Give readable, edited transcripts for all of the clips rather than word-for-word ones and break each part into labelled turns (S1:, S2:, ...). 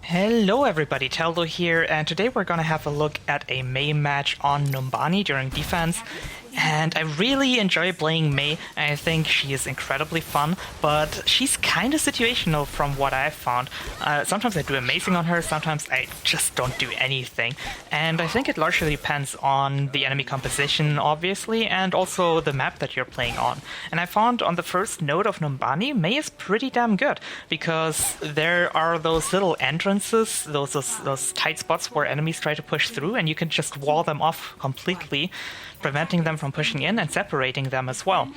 S1: Hello everybody, Teldo here, and today we're gonna have a look at a Mei match on Numbani during defense. And I really enjoy playing Mei. I think she is incredibly fun, but she's kind of situational from what I've found. Sometimes I do amazing on her, sometimes I just don't do anything. And I think it largely depends on the enemy composition, obviously, and also the map that you're playing on. And I found on the first node of Numbani, Mei is pretty damn good, because there are those little entrances, those tight spots where enemies try to push through, and you can just wall them off completely, preventing them from pushing in and separating them as well.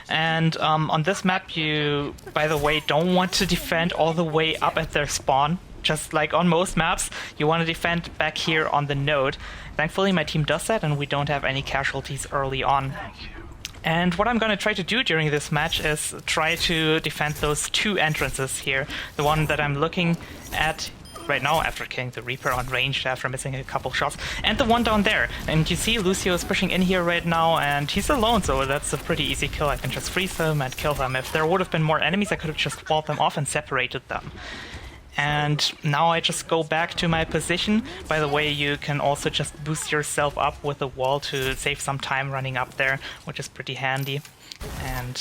S1: And on this map, you, by the way, don't want to defend all the way up at their spawn. Just like on most maps, you want to defend back here on the node. Thankfully, my team does that, and we don't have any casualties early on. And what I'm going to try to do during this match is try to defend those two entrances here. The one that I'm looking at right now after killing the Reaper on range after missing a couple shots, and the one down there. And you see Lucio is pushing in here right now, and he's alone, so that's a pretty easy kill. I can just freeze him and kill them. If there would have been more enemies, I could have just walled them off and separated them. And now I just go back to my position. By the way, you can also just boost yourself up with a wall to save some time running up there, which is pretty handy. And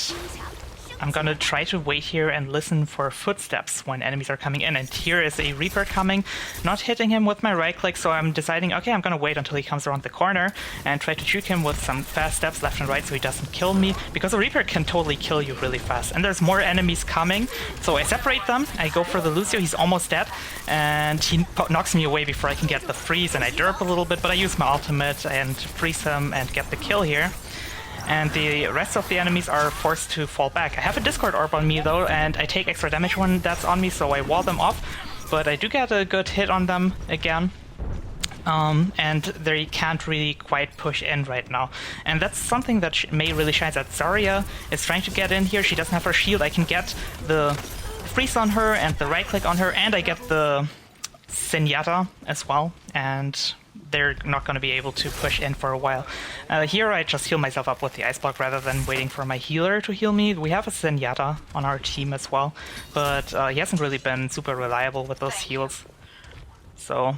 S1: I'm gonna try to wait here and listen for footsteps when enemies are coming in. And here is a Reaper coming, not hitting him with my right click, so I'm deciding, okay, I'm gonna wait until he comes around the corner and try to juke him with some fast steps left and right so he doesn't kill me, because a Reaper can totally kill you really fast. And there's more enemies coming, so I separate them, I go for the Lucio, he's almost dead, and he knocks me away before I can get the freeze, and I derp a little bit, but I use my ultimate and freeze him and get the kill here. And the rest of the enemies are forced to fall back. I have a Discord Orb on me though, and I take extra damage when that's on me, so I wall them off, but I do get a good hit on them again. And they can't really quite push in right now. And that's something that Mei really shines at. Zarya is trying to get in here, she doesn't have her shield. I can get the freeze on her and the right click on her, and I get the Zenyatta as well, and they're not going to be able to push in for a while. Here I just heal myself up with the ice block rather than waiting for my healer to heal me. We have a Zenyatta on our team as well, but he hasn't really been super reliable with those heals. So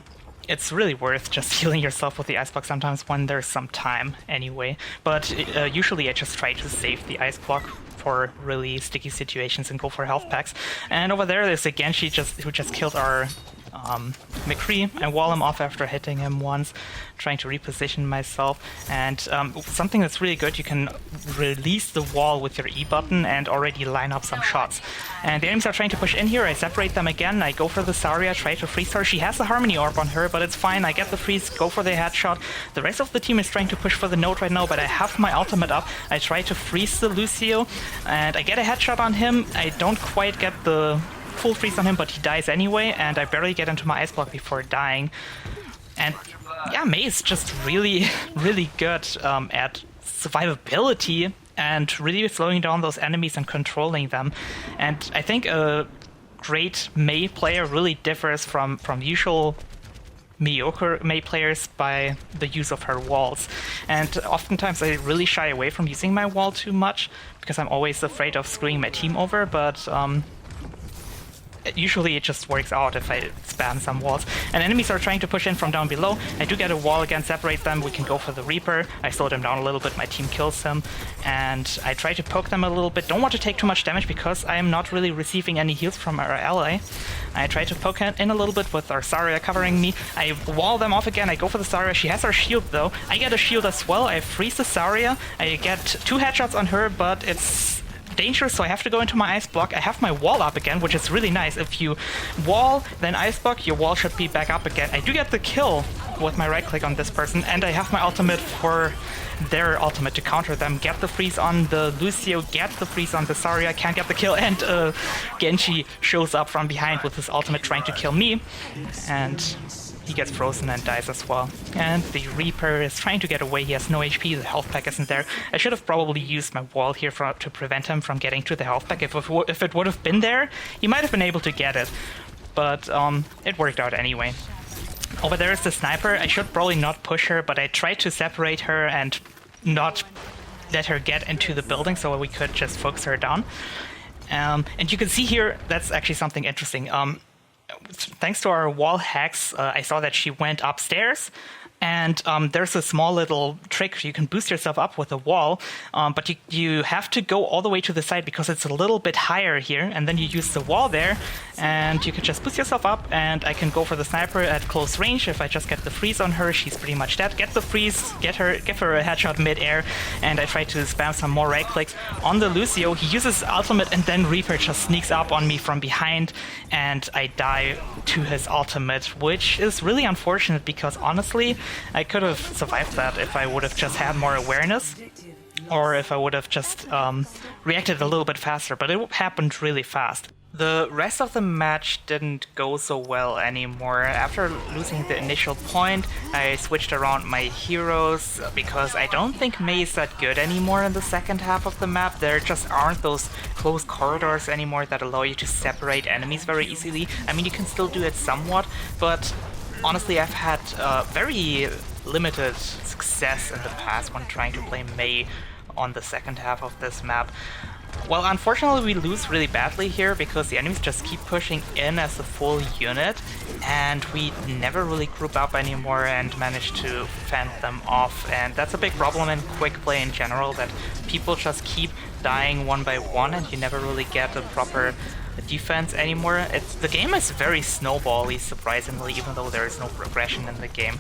S1: it's really worth just healing yourself with the ice block sometimes when there's some time anyway. But usually I just try to save the ice block for really sticky situations and go for health packs. And over there there's a Genji who just killed our McCree. I wall him off after hitting him once, trying to reposition myself. And something that's really good, you can release the wall with your E button and already line up some shots. And the enemies are trying to push in here, I separate them again, I go for the Zarya, try to freeze her. She has the Harmony Orb on her, but it's fine, I get the freeze, go for the headshot. The rest of the team is trying to push for the node right now, but I have my ultimate up. I try to freeze the Lucio, and I get a headshot on him. I don't quite get the full freeze on him, but he dies anyway, and I barely get into my ice block before dying. And yeah, Mei is just really, really good at survivability and really slowing down those enemies and controlling them. And I think a great Mei player really differs from usual mediocre Mei players by the use of her walls. And oftentimes I really shy away from using my wall too much, because I'm always afraid of screwing my team over, but usually it just works out if I spam some walls. And enemies are trying to push in from down below. I do get a wall again, separate them, we can go for the Reaper. I slow them down a little bit, my team kills him. And I try to poke them a little bit. Don't want to take too much damage because I am not really receiving any heals from our ally. I try to poke in a little bit with our Zarya covering me. I wall them off again, I go for the Zarya. She has her shield though. I get a shield as well, I freeze the Zarya. I get 2 headshots on her, but it's dangerous, so I have to go into my ice block. I have my wall up again, which is really nice. If you wall, then ice block, your wall should be back up again. I do get the kill with my right click on this person, and I have my ultimate for their ultimate to counter them. Get the freeze on the Lucio, get the freeze on the Zarya, can't get the kill, and Genji shows up from behind with his ultimate trying to kill me, and he gets frozen and dies as well. And the Reaper is trying to get away, he has no HP, the health pack isn't there. I should have probably used my wall here to prevent him from getting to the health pack. If it would have been there, he might have been able to get it. But it worked out anyway. Over there is the sniper. I should probably not push her, but I tried to separate her and not let her get into the building so we could just focus her down. And you can see here, that's actually something interesting. thanks to our wall hacks, I saw that she went upstairs. And there's a small little trick. You can boost yourself up with a wall, but you have to go all the way to the side because it's a little bit higher here. And then you use the wall there, and you can just boost yourself up. And I can go for the sniper at close range. If I just get the freeze on her, she's pretty much dead. Get the freeze, give her a headshot mid-air, and I try to spam some more right clicks on the Lucio. He uses ultimate, and then Reaper just sneaks up on me from behind, and I die to his ultimate, which is really unfortunate because honestly, I could have survived that if I would have just had more awareness, or if I would have just reacted a little bit faster, but it happened really fast. The rest of the match didn't go so well anymore. After losing the initial point, I switched around my heroes because I don't think Mei is that good anymore in the second half of the map. There just aren't those close corridors anymore that allow you to separate enemies very easily. I mean, you can still do it somewhat, but honestly, I've had very limited success in the past when trying to play Mei on the second half of this map. Well, unfortunately, we lose really badly here because the enemies just keep pushing in as a full unit, and we never really group up anymore and manage to fend them off. And that's a big problem in quick play in general, that people just keep dying one by one and you never really get a proper defense anymore. The game is very snowbally, surprisingly, even though there is no progression in the game.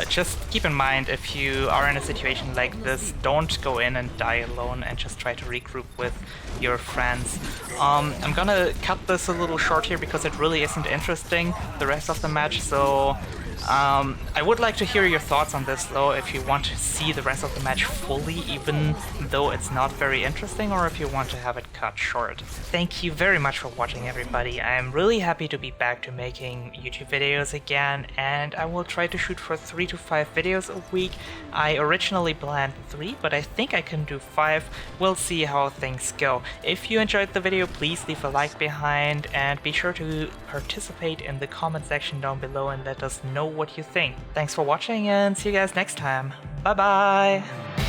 S1: Just keep in mind, if you are in a situation like this, don't go in and die alone and just try to regroup with your friends. I'm gonna cut this a little short here because it really isn't interesting, the rest of the match, so I would like to hear your thoughts on this though, if you want to see the rest of the match fully, even though it's not very interesting, or if you want to have it cut short. Thank you very much for watching, everybody. I'm really happy to be back to making YouTube videos again, and I will try to shoot for 3 to 5 videos a week. I originally planned 3, but I think I can do 5. We'll see how things go. If you enjoyed the video, please leave a like behind, and be sure to participate in the comment section down below and let us know what you think. Thanks for watching, and see you guys next time. Bye bye!